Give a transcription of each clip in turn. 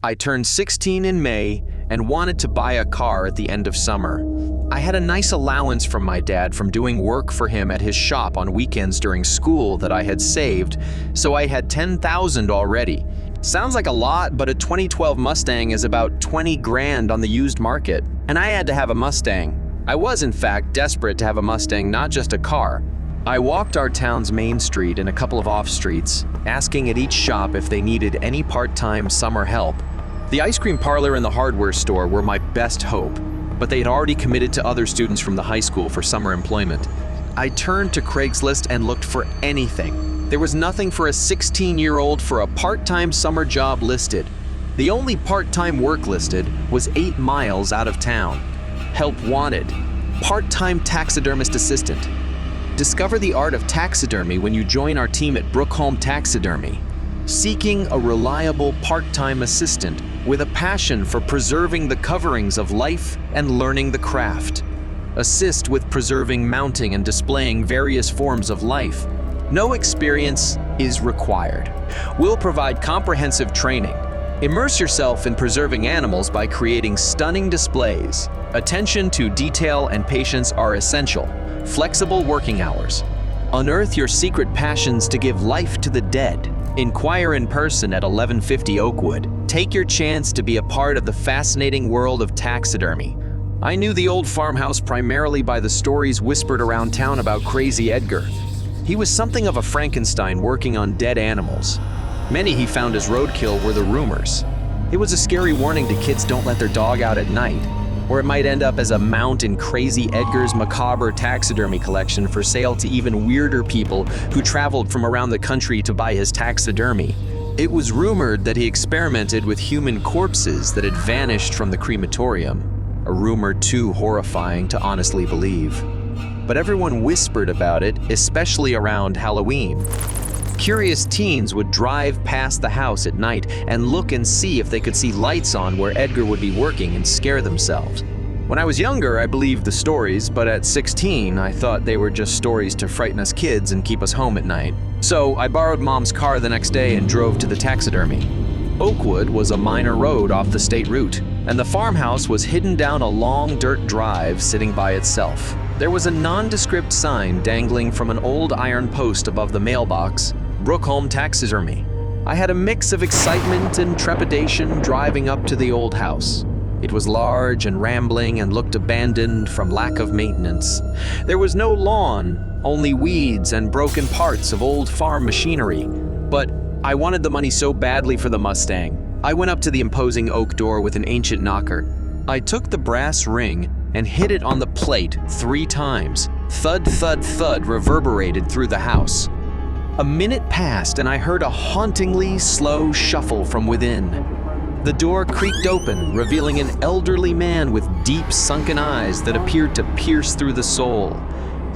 I turned 16 in May and wanted to buy a car at the end of summer. I had a nice allowance from my dad from doing work for him at his shop on weekends during school that I had saved, so I had $10,000 already. Sounds like a lot, but a 2012 Mustang is about 20 grand on the used market, and I had to have a Mustang. I was, in fact, desperate to have a Mustang, not just a car. I walked our town's main street and a couple of off streets, asking at each shop if they needed any part-time summer help. The ice cream parlor and the hardware store were my best hope, but they had already committed to other students from the high school for summer employment. I turned to Craigslist and looked for anything. There was nothing for a 16-year-old for a part-time summer job listed. The only part-time work listed was 8 miles out of town. Help wanted. Part-time taxidermist assistant. Discover the art of taxidermy when you join our team at Brookholm Taxidermy. Seeking a reliable part-time assistant with a passion for preserving the coverings of life and learning the craft. Assist with preserving, mounting, and displaying various forms of life. No experience is required. We'll provide comprehensive training. Immerse yourself in preserving animals by creating stunning displays. Attention to detail and patience are essential. Flexible working hours. Unearth your secret passions to give life to the dead. Inquire in person at 1150 Oakwood. Take your chance to be a part of the fascinating world of taxidermy. I knew the old farmhouse primarily by the stories whispered around town about Crazy Edgar. He was something of a Frankenstein working on dead animals. Many he found as roadkill were the rumors. It was a scary warning to kids don't let their dog out at night, or it might end up as a mount in Crazy Edgar's macabre taxidermy collection for sale to even weirder people who traveled from around the country to buy his taxidermy. It was rumored that he experimented with human corpses that had vanished from the crematorium, a rumor too horrifying to honestly believe. But everyone whispered about it, especially around Halloween. Curious teens would drive past the house at night and look and see if they could see lights on where Edgar would be working and scare themselves. When I was younger, I believed the stories, but at 16, I thought they were just stories to frighten us kids and keep us home at night. So I borrowed Mom's car the next day and drove to the taxidermy. Oakwood was a minor road off the state route, and the farmhouse was hidden down a long dirt drive sitting by itself. There was a nondescript sign dangling from an old iron post above the mailbox, Brookholm Taxidermy. I had a mix of excitement and trepidation driving up to the old house. It was large and rambling and looked abandoned from lack of maintenance. There was no lawn, only weeds and broken parts of old farm machinery. But I wanted the money so badly for the Mustang. I went up to the imposing oak door with an ancient knocker. I took the brass ring and hit it on the plate 3 times. Thud, thud, thud reverberated through the house. A minute passed and I heard a hauntingly slow shuffle from within. The door creaked open, revealing an elderly man with deep sunken eyes that appeared to pierce through the soul.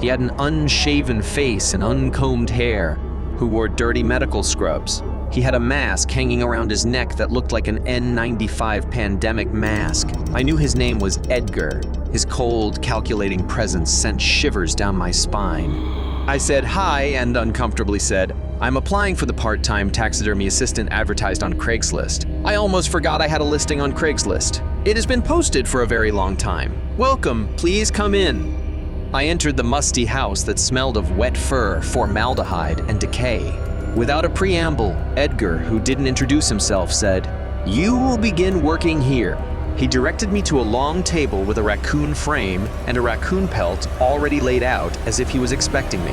He had an unshaven face and uncombed hair, who wore dirty medical scrubs. He had a mask hanging around his neck that looked like an N95 pandemic mask. I knew his name was Edgar. His cold, calculating presence sent shivers down my spine. I said hi and uncomfortably said, "I'm applying for the part-time taxidermy assistant advertised on Craigslist. I almost forgot I had a listing on Craigslist. It has been posted for a very long time. Welcome, please come in." I entered the musty house that smelled of wet fur, formaldehyde, and decay. Without a preamble, Edgar, who didn't introduce himself, said, "You will begin working here." He directed me to a long table with a raccoon frame and a raccoon pelt already laid out as if he was expecting me.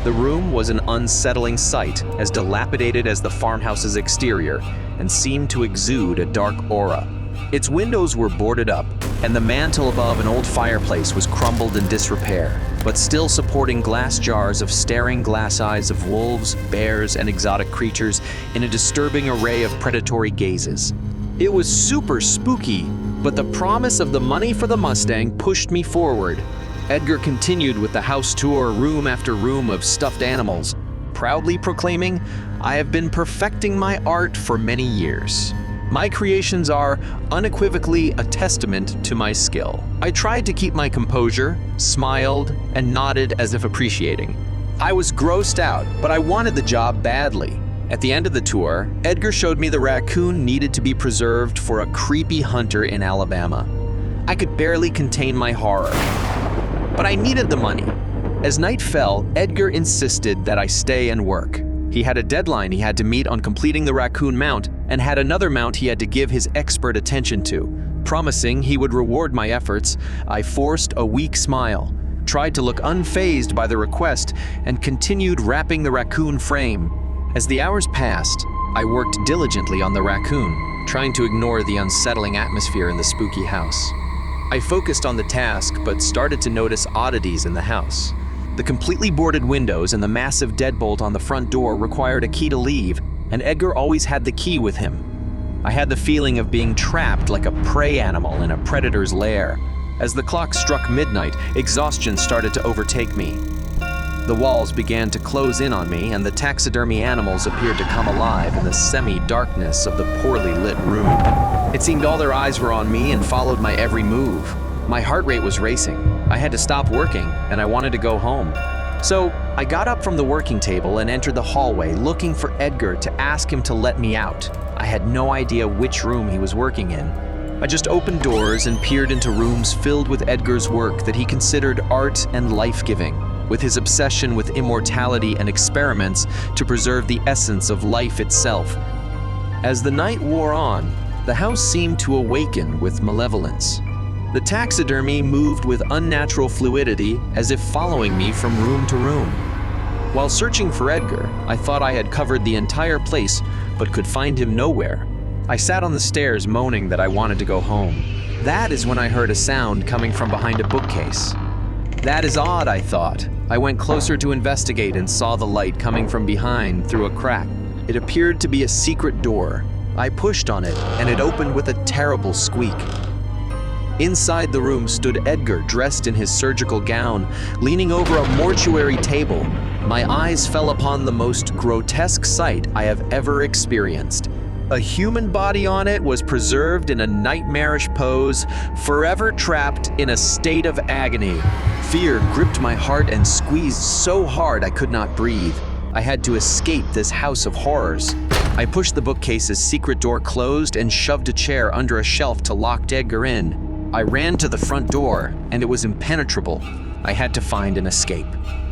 The room was an unsettling sight, as dilapidated as the farmhouse's exterior, and seemed to exude a dark aura. Its windows were boarded up, and the mantel above an old fireplace was crumbled in disrepair, but still supporting glass jars of staring glass eyes of wolves, bears, and exotic creatures in a disturbing array of predatory gazes. It was super spooky, but the promise of the money for the Mustang pushed me forward. Edgar continued with the house tour, room after room of stuffed animals, proudly proclaiming, "I have been perfecting my art for many years. My creations are unequivocally a testament to my skill." I tried to keep my composure, smiled, and nodded as if appreciating. I was grossed out, but I wanted the job badly. At the end of the tour, Edgar showed me the raccoon needed to be preserved for a creepy hunter in Alabama. I could barely contain my horror. But I needed the money. As night fell, Edgar insisted that I stay and work. He had a deadline he had to meet on completing the raccoon mount and had another mount he had to give his expert attention to. Promising he would reward my efforts, I forced a weak smile, tried to look unfazed by the request, and continued wrapping the raccoon frame. As the hours passed, I worked diligently on the raccoon, trying to ignore the unsettling atmosphere in the spooky house. I focused on the task, but started to notice oddities in the house. The completely boarded windows and the massive deadbolt on the front door required a key to leave, and Edgar always had the key with him. I had the feeling of being trapped like a prey animal in a predator's lair. As the clock struck midnight, exhaustion started to overtake me. The walls began to close in on me, and the taxidermy animals appeared to come alive in the semi-darkness of the poorly lit room. It seemed all their eyes were on me and followed my every move. My heart rate was racing. I had to stop working, and I wanted to go home. So I got up from the working table and entered the hallway, looking for Edgar to ask him to let me out. I had no idea which room he was working in. I just opened doors and peered into rooms filled with Edgar's work that he considered art and life-giving, with his obsession with immortality and experiments to preserve the essence of life itself. As the night wore on, the house seemed to awaken with malevolence. The taxidermy moved with unnatural fluidity, as if following me from room to room. While searching for Edgar, I thought I had covered the entire place, but could find him nowhere. I sat on the stairs moaning that I wanted to go home. That is when I heard a sound coming from behind a bookcase. That is odd, I thought. I went closer to investigate and saw the light coming from behind through a crack. It appeared to be a secret door. I pushed on it, and it opened with a terrible squeak. Inside the room stood Edgar, dressed in his surgical gown, leaning over a mortuary table. My eyes fell upon the most grotesque sight I have ever experienced. A human body on it was preserved in a nightmarish pose, forever trapped in a state of agony. Fear gripped my heart and squeezed so hard I could not breathe. I had to escape this house of horrors. I pushed the bookcase's secret door closed and shoved a chair under a shelf to lock Edgar in. I ran to the front door, and it was impenetrable. I had to find an escape.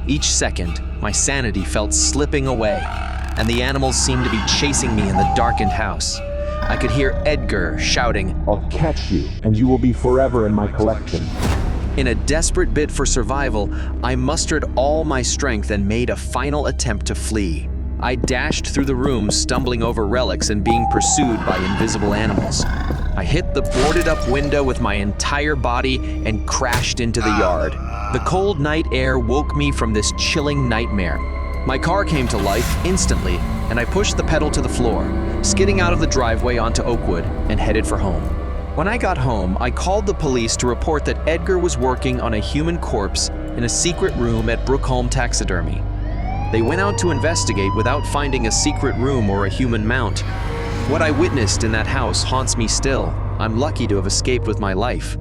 Each second, my sanity felt slipping away, and the animals seemed to be chasing me in the darkened house. I could hear Edgar shouting, "I'll catch you, and you will be forever in my collection." In a desperate bid for survival, I mustered all my strength and made a final attempt to flee. I dashed through the room, stumbling over relics and being pursued by invisible animals. I hit the boarded-up window with my entire body and crashed into the yard. The cold night air woke me from this chilling nightmare. My car came to life instantly, and I pushed the pedal to the floor, skidding out of the driveway onto Oakwood and headed for home. When I got home, I called the police to report that Edgar was working on a human corpse in a secret room at Brookholm Taxidermy. They went out to investigate without finding a secret room or a human mount. What I witnessed in that house haunts me still. I'm lucky to have escaped with my life.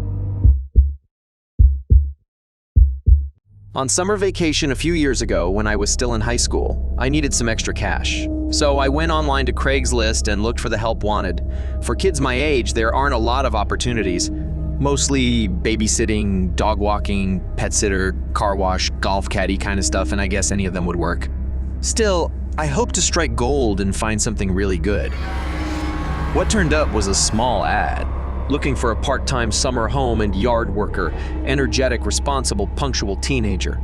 On summer vacation a few years ago, when I was still in high school, I needed some extra cash. So I went online to Craigslist and looked for the help wanted. For kids my age, there aren't a lot of opportunities. Mostly babysitting, dog walking, pet sitter, car wash, golf caddy kind of stuff, and I guess any of them would work. Still, I hope to strike gold and find something really good. What turned up was a small ad, looking for a part-time summer home and yard worker, energetic, responsible, punctual teenager.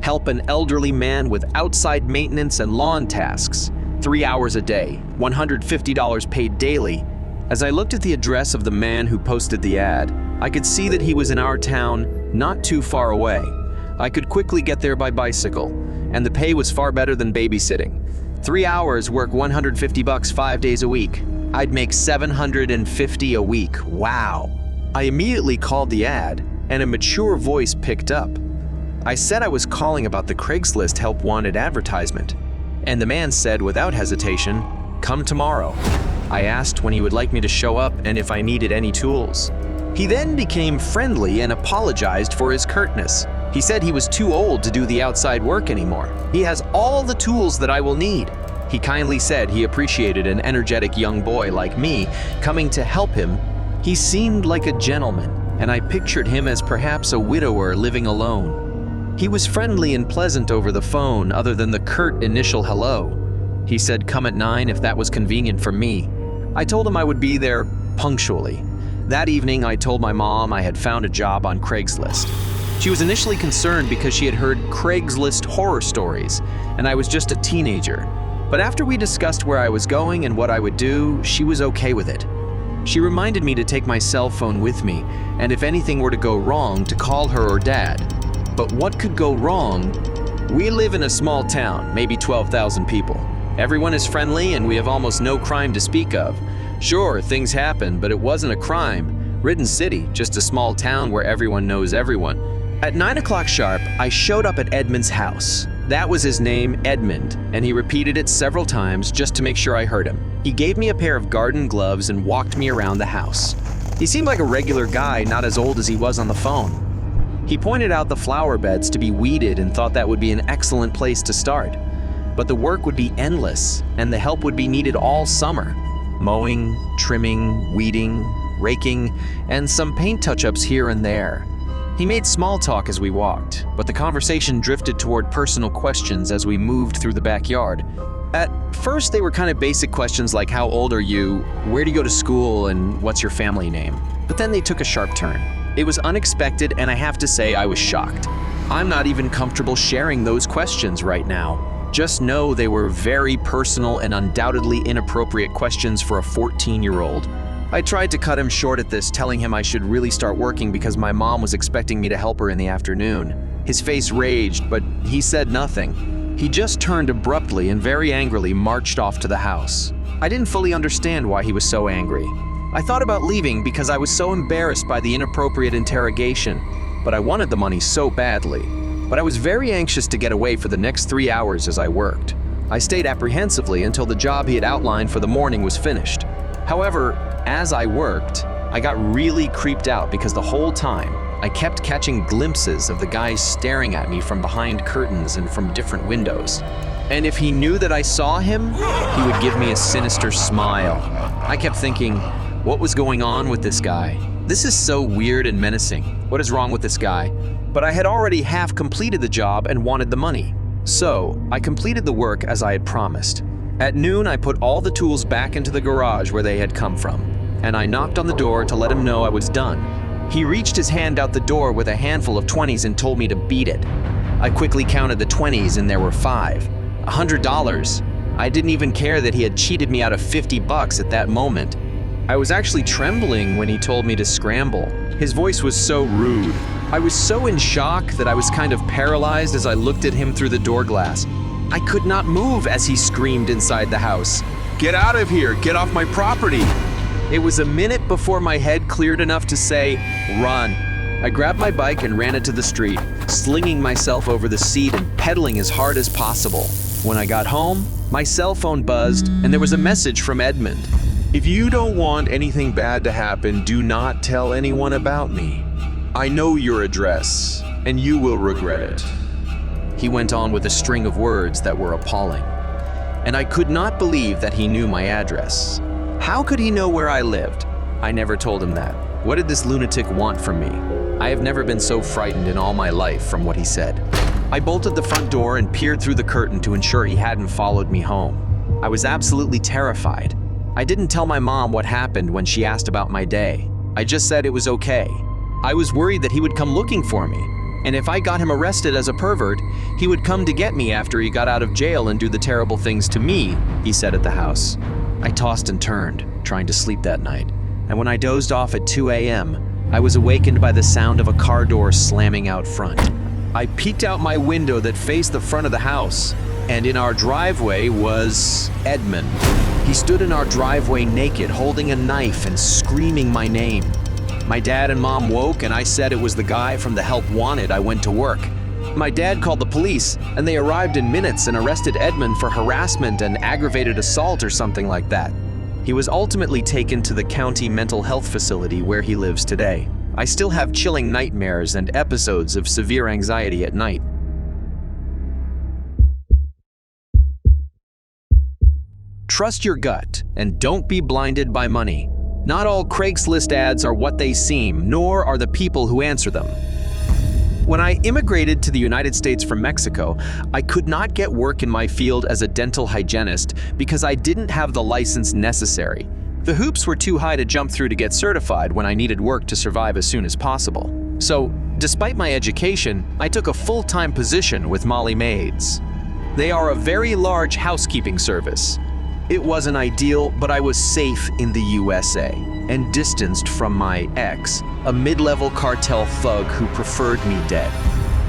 Help an elderly man with outside maintenance and lawn tasks, 3 hours a day, $150 paid daily. As I looked at the address of the man who posted the ad, I could see that he was in our town, not too far away. I could quickly get there by bicycle, and the pay was far better than babysitting. 3 hours, work $150 5 days a week. I'd make $750 a week. Wow. I immediately called the ad, and a mature voice picked up. I said I was calling about the Craigslist help wanted advertisement, and the man said without hesitation, "Come tomorrow." I asked when he would like me to show up and if I needed any tools. He then became friendly and apologized for his curtness. He said he was too old to do the outside work anymore. He has all the tools that I will need. He kindly said he appreciated an energetic young boy like me coming to help him. He seemed like a gentleman, and I pictured him as perhaps a widower living alone. He was friendly and pleasant over the phone, other than the curt initial hello. He said come at 9 if that was convenient for me. I told him I would be there punctually. That evening, I told my mom I had found a job on Craigslist. She was initially concerned because she had heard Craigslist horror stories, and I was just a teenager. But after we discussed where I was going and what I would do, she was okay with it. She reminded me to take my cell phone with me, and if anything were to go wrong, to call her or Dad. But what could go wrong? We live in a small town, maybe 12,000 people. Everyone is friendly, and we have almost no crime to speak of. Sure, things happen, but it wasn't a crime-ridden city, just a small town where everyone knows everyone. At 9 o'clock sharp, I showed up at Edmund's house. That was his name, Edmund, and he repeated it several times just to make sure I heard him. He gave me a pair of garden gloves and walked me around the house. He seemed like a regular guy, not as old as he was on the phone. He pointed out the flower beds to be weeded and thought that would be an excellent place to start. But the work would be endless, and the help would be needed all summer. Mowing, trimming, weeding, raking, and some paint touch-ups here and there. He made small talk as we walked, but the conversation drifted toward personal questions as we moved through the backyard. At first, they were kind of basic questions like how old are you, where do you go to school, and what's your family name? But then they took a sharp turn. It was unexpected, and I have to say I was shocked. I'm not even comfortable sharing those questions right now. Just know they were very personal and undoubtedly inappropriate questions for a 14-year-old. I tried to cut him short at this, telling him I should really start working because my mom was expecting me to help her in the afternoon. His face raged, but he said nothing. He just turned abruptly and very angrily marched off to the house. I didn't fully understand why he was so angry. I thought about leaving because I was so embarrassed by the inappropriate interrogation, but I wanted the money so badly. But I was very anxious to get away for the next 3 hours as I worked. I stayed apprehensively until the job he had outlined for the morning was finished. However, as I worked, I got really creeped out because the whole time, I kept catching glimpses of the guys staring at me from behind curtains and from different windows. And if he knew that I saw him, he would give me a sinister smile. I kept thinking, what was going on with this guy? This is so weird and menacing. What is wrong with this guy? But I had already half completed the job and wanted the money. So, I completed the work as I had promised. At noon, I put all the tools back into the garage where they had come from, and I knocked on the door to let him know I was done. He reached his hand out the door with a handful of 20s and told me to beat it. I quickly counted the 20s and there were 5. $100. I didn't even care that he had cheated me out of 50 bucks at that moment. I was actually trembling when he told me to scramble. His voice was so rude. I was so in shock that I was kind of paralyzed as I looked at him through the door glass. I could not move as he screamed inside the house. "Get out of here! Get off my property!" It was a minute before my head cleared enough to say, "Run." I grabbed my bike and ran it to the street, slinging myself over the seat and pedaling as hard as possible. When I got home, my cell phone buzzed and there was a message from Edmund. "If you don't want anything bad to happen, do not tell anyone about me. I know your address, and you will regret it." He went on with a string of words that were appalling. And I could not believe that he knew my address. How could he know where I lived? I never told him that. What did this lunatic want from me? I have never been so frightened in all my life from what he said. I bolted the front door and peered through the curtain to ensure he hadn't followed me home. I was absolutely terrified. I didn't tell my mom what happened when she asked about my day. I just said it was okay. I was worried that he would come looking for me. And if I got him arrested as a pervert, he would come to get me after he got out of jail and do the terrible things to me, he said at the house. I tossed and turned, trying to sleep that night. And when I dozed off at 2 a.m., I was awakened by the sound of a car door slamming out front. I peeked out my window that faced the front of the house, and in our driveway was Edmund. He stood in our driveway naked, holding a knife and screaming my name. My dad and mom woke and I said it was the guy from the help wanted. I went to work. My dad called the police and they arrived in minutes and arrested Edmund for harassment and aggravated assault or something like that. He was ultimately taken to the county mental health facility where he lives today. I still have chilling nightmares and episodes of severe anxiety at night. trust your gut and don't be blinded by money. Not all Craigslist ads are what they seem, nor are the people who answer them. When I immigrated to the United States from Mexico, I could not get work in my field as a dental hygienist because I didn't have the license necessary. The hoops were too high to jump through to get certified when I needed work to survive as soon as possible. So, despite my education, I took a full-time position with Molly Maids. They are a very large housekeeping service. It wasn't ideal, but I was safe in the USA and distanced from my ex, a mid-level cartel thug who preferred me dead.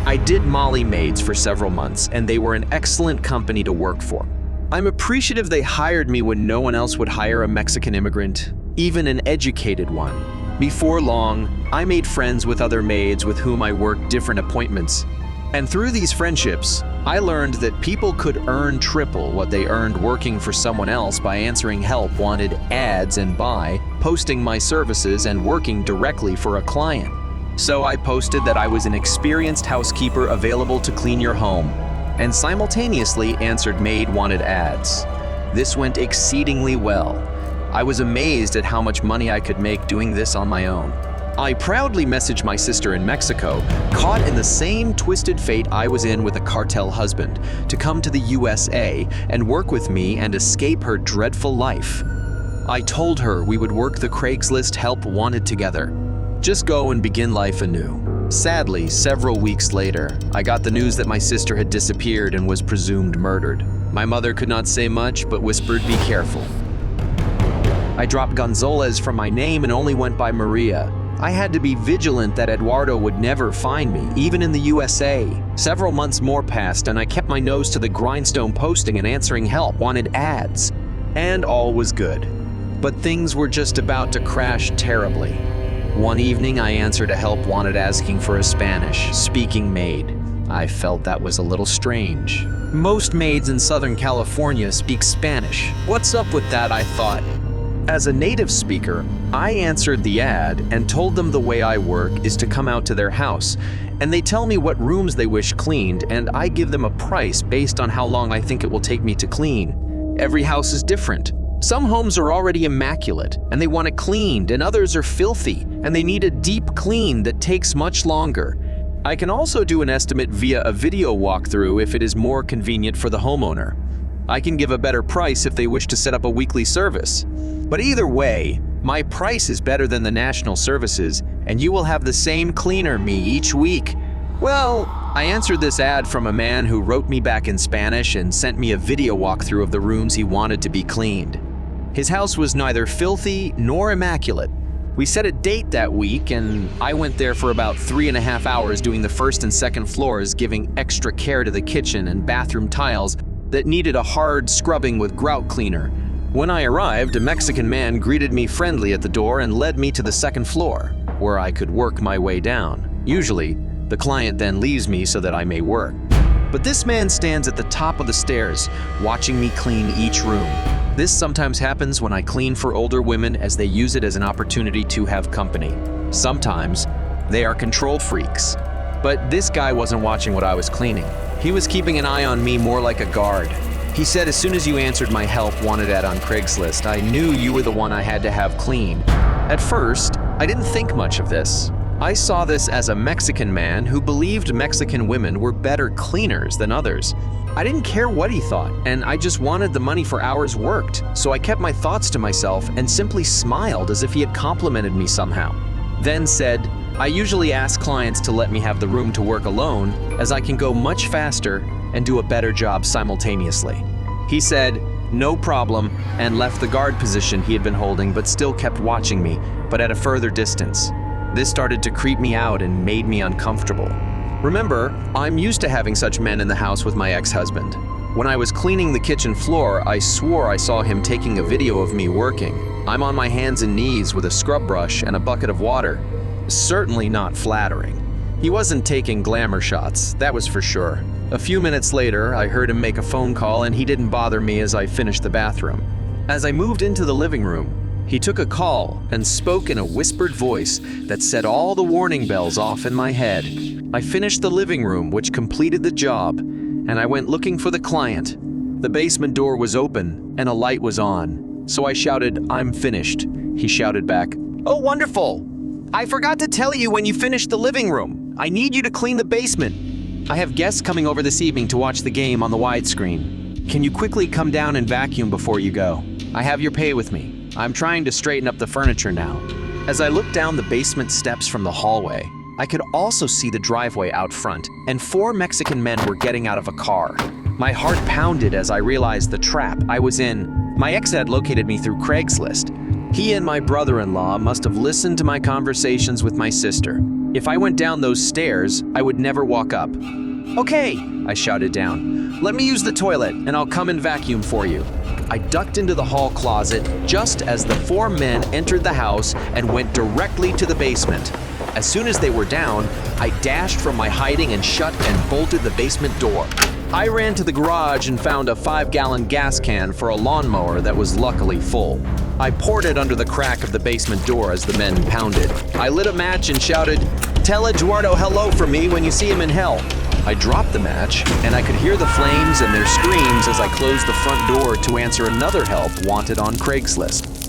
I did Molly Maids for several months, and they were an excellent company to work for. I'm appreciative they hired me when no one else would hire a Mexican immigrant, even an educated one. Before long, I made friends with other maids with whom I worked different appointments. And through these friendships, I learned that people could earn triple what they earned working for someone else by answering help wanted ads and by posting my services and working directly for a client. So I posted that I was an experienced housekeeper available to clean your home, and simultaneously answered maid wanted ads. This went exceedingly well. I was amazed at how much money I could make doing this on my own. I proudly messaged my sister in Mexico, caught in the same twisted fate I was in with a cartel husband, to come to the USA and work with me and escape her dreadful life. I told her we would work the Craigslist help wanted together. Just go and begin life anew. Sadly, several weeks later, I got the news that my sister had disappeared and was presumed murdered. My mother could not say much, but whispered, "Be careful." I dropped Gonzalez from my name and only went by Maria. I had to be vigilant that Eduardo would never find me, even in the USA. Several months more passed, and I kept my nose to the grindstone posting and answering help wanted ads. And all was good. But things were just about to crash terribly. One evening, I answered a help wanted asking for a Spanish-speaking maid. I felt that was a little strange. Most maids in Southern California speak Spanish. What's up with that, I thought. As a native speaker, I answered the ad and told them the way I work is to come out to their house, and they tell me what rooms they wish cleaned, and I give them a price based on how long I think it will take me to clean. Every house is different. Some homes are already immaculate, and they want it cleaned, and others are filthy, and they need a deep clean that takes much longer. I can also do an estimate via a video walkthrough if it is more convenient for the homeowner. I can give a better price if they wish to set up a weekly service. But either way, my price is better than the national services, and you will have the same cleaner me each week. Well, I answered this ad from a man who wrote me back in Spanish and sent me a video walkthrough of the rooms he wanted to be cleaned. His house was neither filthy nor immaculate. We set a date that week, and I went there for about 3.5 hours doing the first and second floors, giving extra care to the kitchen and bathroom tiles that needed a hard scrubbing with grout cleaner. When I arrived, a Mexican man greeted me friendly at the door and led me to the second floor, where I could work my way down. Usually, the client then leaves me so that I may work. But this man stands at the top of the stairs, watching me clean each room. This sometimes happens when I clean for older women, as they use it as an opportunity to have company. Sometimes, they are control freaks. But this guy wasn't watching what I was cleaning. He was keeping an eye on me more like a guard. He said, "As soon as you answered my help wanted ad on Craigslist, I knew you were the one I had to have clean." At first, I didn't think much of this. I saw this as a Mexican man who believed Mexican women were better cleaners than others. I didn't care what he thought, and I just wanted the money for hours worked, so I kept my thoughts to myself and simply smiled as if he had complimented me somehow. Then said, "I usually ask clients to let me have the room to work alone, as I can go much faster and do a better job simultaneously." He said, "No problem," and left the guard position he had been holding, but still kept watching me, but at a further distance. This started to creep me out and made me uncomfortable. Remember, I'm used to having such men in the house with my ex-husband. When I was cleaning the kitchen floor, I swore I saw him taking a video of me working. I'm on my hands and knees with a scrub brush and a bucket of water. Certainly not flattering. He wasn't taking glamour shots, that was for sure. A few minutes later, I heard him make a phone call, and he didn't bother me as I finished the bathroom. As I moved into the living room, he took a call and spoke in a whispered voice that set all the warning bells off in my head. I finished the living room, which completed the job, and I went looking for the client. The basement door was open and a light was on. So I shouted, "I'm finished." He shouted back, "Oh, wonderful! I forgot to tell you when you finish the living room. I need you to clean the basement. I have guests coming over this evening to watch the game on the widescreen. Can you quickly come down and vacuum before you go? I have your pay with me. I'm trying to straighten up the furniture now." As I looked down the basement steps from the hallway, I could also see the driveway out front, and 4 Mexican men were getting out of a car. My heart pounded as I realized the trap I was in. My ex had located me through Craigslist. He and my brother-in-law must have listened to my conversations with my sister. If I went down those stairs, I would never walk up. "Okay," I shouted down. "Let me use the toilet, and I'll come and vacuum for you." I ducked into the hall closet just as the 4 men entered the house and went directly to the basement. As soon as they were down, I dashed from my hiding and shut and bolted the basement door. I ran to the garage and found a 5-gallon gas can for a lawnmower that was luckily full. I poured it under the crack of the basement door as the men pounded. I lit a match and shouted, "Tell Eduardo hello from me when you see him in hell." I dropped the match, and I could hear the flames and their screams as I closed the front door to answer another help wanted on Craigslist.